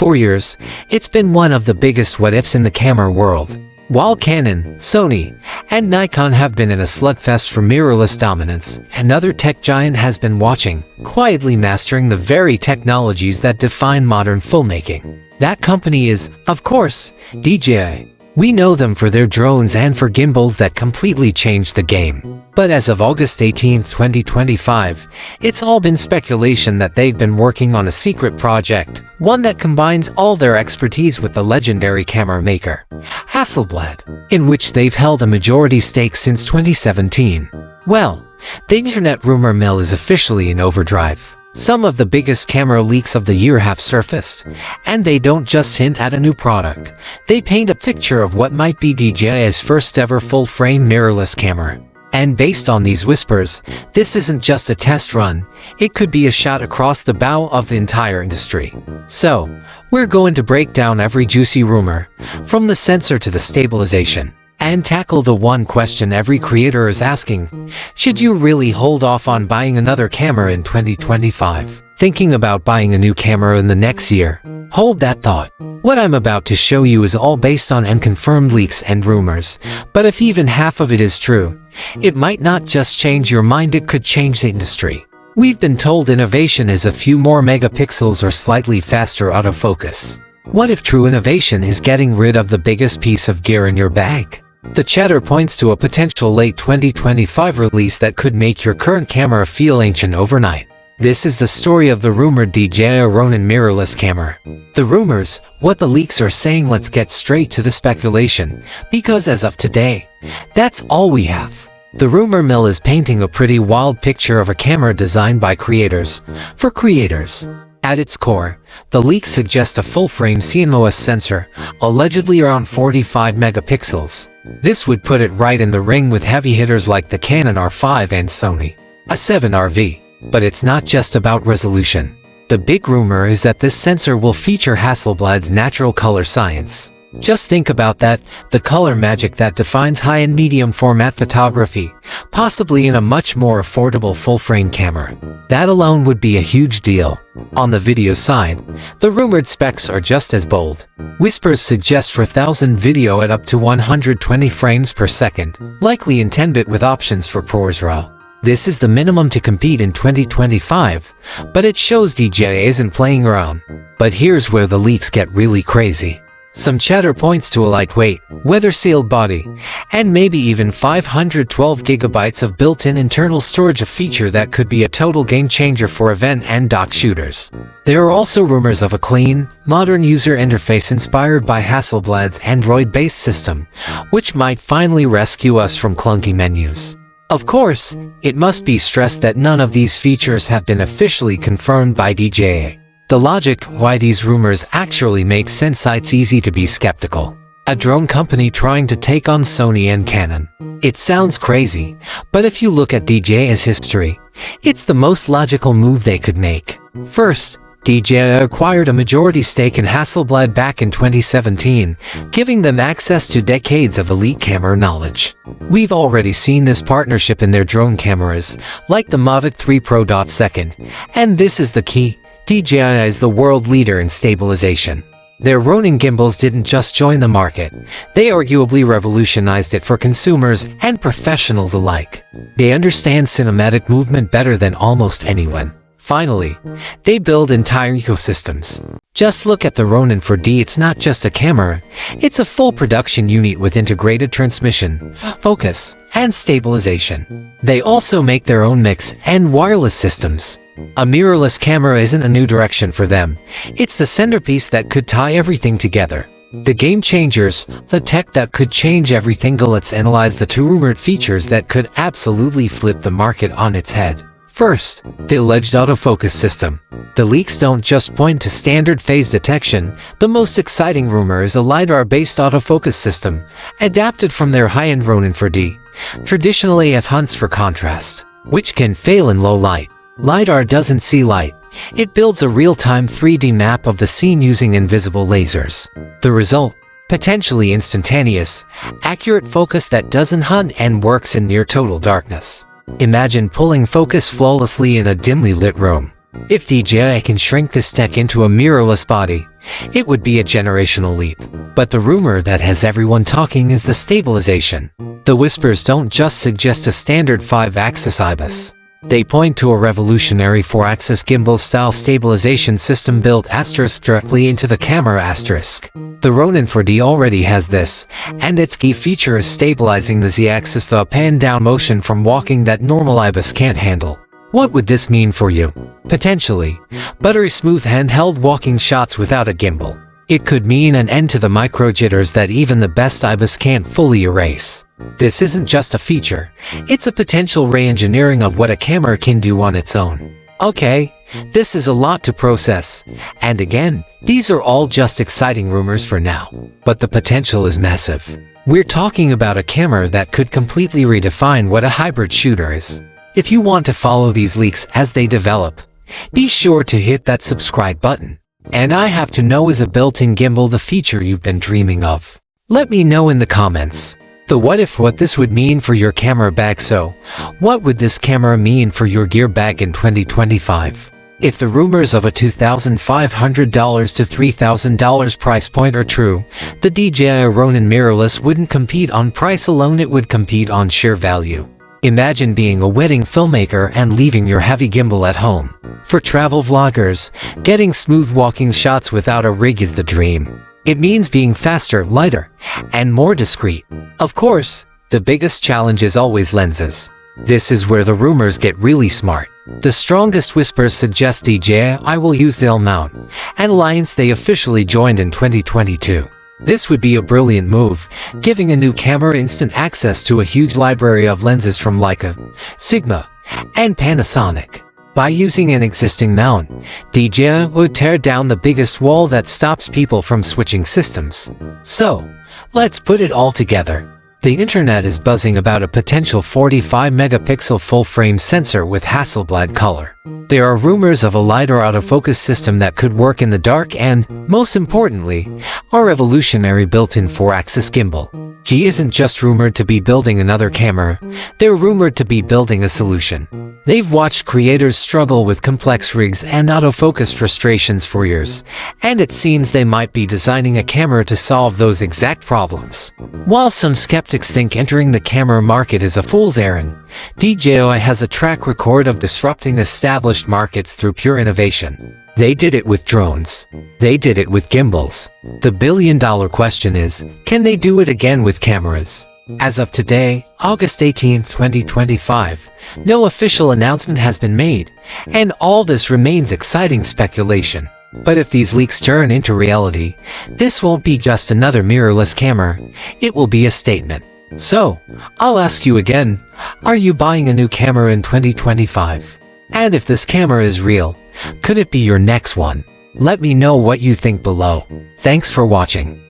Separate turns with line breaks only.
For years, it's been one of the biggest what-ifs in the camera world. While Canon, Sony, and Nikon have been in a slugfest for mirrorless dominance, another tech giant has been watching, quietly mastering the very technologies that define modern filmmaking. That company is, of course, DJI. We know them for their drones and for gimbals that completely changed the game. But as of August 18, 2025, it's all been speculation that they've been working on a secret project, one that combines all their expertise with the legendary camera maker, Hasselblad, in which they've held a majority stake since 2017. Well, the internet rumor mill is officially in overdrive. Some of the biggest camera leaks of the year have surfaced, and they don't just hint at a new product. They paint a picture of what might be DJI's first ever full-frame mirrorless camera. And based on these whispers, this isn't just a test run, it could be a shot across the bow of the entire industry. So, we're going to break down every juicy rumor, from the sensor to the stabilization, and tackle the one question every creator is asking: should you really hold off on buying another camera in 2025? Thinking about buying a new camera in the next year? Hold that thought. What I'm about to show you is all based on unconfirmed leaks and rumors, but if even half of it is true, it might not just change your mind, it could change the industry. We've been told innovation is a few more megapixels or slightly faster autofocus. What if true innovation is getting rid of the biggest piece of gear in your bag? The chatter points to a potential late 2025 release that could make your current camera feel ancient overnight. This is the story of the rumored DJI Ronin mirrorless camera. The rumors, what the leaks are saying. Let's get straight to the speculation, because as of today, that's all we have. The rumor mill is painting a pretty wild picture of a camera designed by creators, for creators. At its core, the leaks suggest a full-frame CMOS sensor, allegedly around 45 megapixels. This would put it right in the ring with heavy hitters like the Canon R5 and Sony A7RV. But it's not just about resolution. The big rumor is that this sensor will feature Hasselblad's natural color science. Just think about that, the color magic that defines high and medium format photography, possibly in a much more affordable full-frame camera. That alone would be a huge deal. On the video side, the rumored specs are just as bold. Whispers suggest 4,000 video at up to 120 frames per second, likely in 10-bit with options for ProRes RAW. This is the minimum to compete in 2025, but it shows DJI isn't playing around. But here's where the leaks get really crazy. Some chatter points to a lightweight, weather-sealed body, and maybe even 512 gigabytes of built-in internal storage, a feature that could be a total game-changer for event and dock shooters. There are also rumors of a clean, modern user interface inspired by Hasselblad's Android-based system, which might finally rescue us from clunky menus. Of course, it must be stressed that none of these features have been officially confirmed by DJI. The logic why these rumors actually make sense. It's easy to be skeptical. A drone company trying to take on Sony and Canon. It sounds crazy, but if you look at DJI's history, it's the most logical move they could make. First, DJI acquired a majority stake in Hasselblad back in 2017, giving them access to decades of elite camera knowledge. We've already seen this partnership in their drone cameras, like the Mavic 3 Pro. Second, and this is the key, DJI is the world leader in stabilization. Their Ronin gimbals didn't just join the market, they arguably revolutionized it for consumers and professionals alike. They understand cinematic movement better than almost anyone. Finally, they build entire ecosystems. Just look at the Ronin 4D. It's not just a camera, it's a full production unit with integrated transmission, focus, and stabilization. They also make their own mix and wireless systems. A mirrorless camera isn't a new direction for them, it's the centerpiece that could tie everything together. The game changers, the tech that could change everything. Let's analyze the two rumored features that could absolutely flip the market on its head. First, the alleged autofocus system. The leaks don't just point to standard phase detection. The most exciting rumor is a LiDAR-based autofocus system, adapted from their high-end Ronin 4D. Traditional AF hunts for contrast, which can fail in low light. LiDAR doesn't see light. It builds a real-time 3D map of the scene using invisible lasers. The result? Potentially instantaneous, accurate focus that doesn't hunt and works in near total darkness. Imagine pulling focus flawlessly in a dimly lit room. If DJI can shrink this tech into a mirrorless body, it would be a generational leap. But the rumor that has everyone talking is the stabilization. The whispers don't just suggest a standard 5-axis IBIS. They point to a revolutionary 4-axis gimbal-style stabilization system built directly into the camera. The Ronin 4D already has this, and its key feature is stabilizing the Z-axis, the up and down motion from walking that normal IBIS can't handle. What would this mean for you? Potentially, buttery smooth handheld walking shots without a gimbal. It could mean an end to the micro jitters that even the best IBIS can't fully erase. This isn't just a feature, it's a potential re-engineering of what a camera can do on its own. Okay, this is a lot to process, and again, these are all just exciting rumors for now. But the potential is massive. We're talking about a camera that could completely redefine what a hybrid shooter is. If you want to follow these leaks as they develop, be sure to hit that subscribe button. And I have to know, is a built-in gimbal the feature you've been dreaming of? Let me know in the comments. The what this would mean for your camera bag. So, what would this camera mean for your gear bag in 2025? If the rumors of a $2,500 to $3,000 price point are true, the DJI Ronin Mirrorless wouldn't compete on price alone, it would compete on sheer value. Imagine being a wedding filmmaker and leaving your heavy gimbal at home. For travel vloggers, getting smooth walking shots without a rig is the dream. It means being faster, lighter, and more discreet. Of course, the biggest challenge is always lenses. This is where the rumors get really smart. The strongest whispers suggest DJI will use the L-mount, and alliance they officially joined in 2022. This would be a brilliant move, giving a new camera instant access to a huge library of lenses from Leica, Sigma, and Panasonic. By using an existing mount, DJI would tear down the biggest wall that stops people from switching systems. So, let's put it all together. The internet is buzzing about a potential 45-megapixel full-frame sensor with Hasselblad color. There are rumors of a lighter autofocus system that could work in the dark and, most importantly, a revolutionary built-in 4-axis gimbal. DJI isn't just rumored to be building another camera, they're rumored to be building a solution. They've watched creators struggle with complex rigs and autofocus frustrations for years, and it seems they might be designing a camera to solve those exact problems. While some skeptics think entering the camera market is a fool's errand, DJI has a track record of disrupting established markets through pure innovation. They did it with drones. They did it with gimbals. The billion-dollar question is, can they do it again with cameras? As of today, August 18, 2025, no official announcement has been made, and all this remains exciting speculation. But if these leaks turn into reality, this won't be just another mirrorless camera, it will be a statement. So, I'll ask you again, are you buying a new camera in 2025? And if this camera is real, could it be your next one? Let me know what you think below. Thanks for watching.